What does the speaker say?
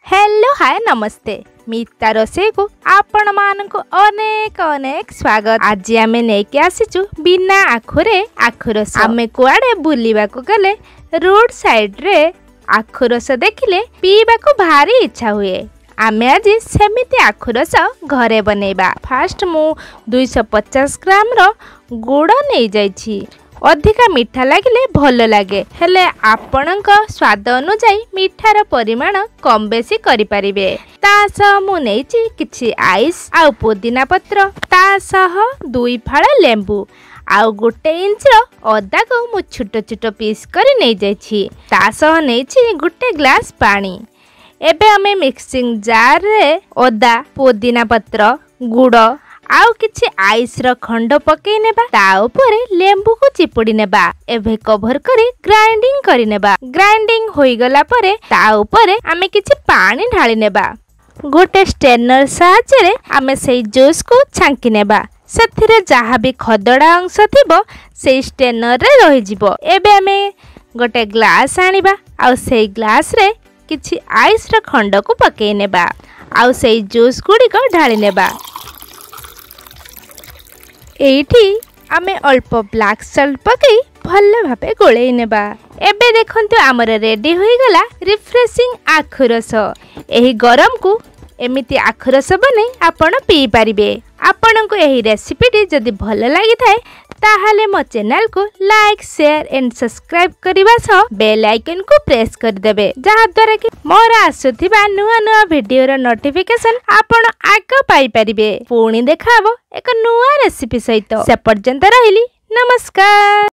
Hello hi नमस्ते मिता रोषे को आपण मानक अनेक अनेक स्वागत। आज आमे नेके आसीचु बिना आखुरे आखुरस। आमे कुआडे बुलिबा को गले रोड साइड रे आखुरस देखिले पीबा को भारी इच्छा हुए। आमे आज सेमिति आखुरस घरे बनेबा। फास्ट मु 250 ग्राम रो गुड़ नहीं जाइछि। अधिका मीठा लगिले भल लगे हेले आपणक स्वाद अनुसार मीठार परिमाण कम बेसी करि परिबे। तासह मु नेछि किछि आइस आ पुदीना पत्र, तासह 2 फाळ लेंबू आउ 1 इंच अदा को मु छोट छोट पीस करि नै जाइछि। तासह नेछि 1 ग्लास पानी। एबे हमें मिक्सिंग जार रे अदा, पुदीना पत्र, गुड़ आउ किछि आइस रो खंड पकई नेबा। ता ऊपर लेंबू को चिपुडी नेबा। एभे कवर करी ग्राइंडिंग करि नेबा। ग्राइंडिंग होई गला परे ता ऊपर आमे किछि पानी ढाली नेबा। गोटे स्ट्रेनर साहाय्य रे आमे सेई जूस को छांकी नेबा। सेथिरे जहा भी खदड़ा अंश थिबो सेई स्ट्रेनर रे रहि जिवो। एबे आमे गोटे ग्लास आनिबा आउ सेई ग्लास रे किछि आइस रो खंड को पकई नेबा आउ सेई जूस गुडी को ढाली नेबा। एठी आमे अल्प ब्लैक सल्ट पकई भल भाबे गोळेई नेबा। एबे देखंतु हमर रेडी होई गला रिफ्रेशिंग आखुरस। एही गरम को एमिति आखुरस बने आपण पी पारिबे। आपण को एही रेसिपी जदि भल लागि थाए ताहाले मो चैनल को लाइक, शेयर एंड सब्सक्राइब करिबा सह बेल आइकन को प्रेस कर देबे, जहा द्वारा कि मोर आसुथिबा नुवा नुवा वीडियो रो नोटिफिकेशन आपण आग पाई परिबे। पुणी देखाबो एक नुवा रेसिपी सहित। से पर्यंत रहिली नमस्कार।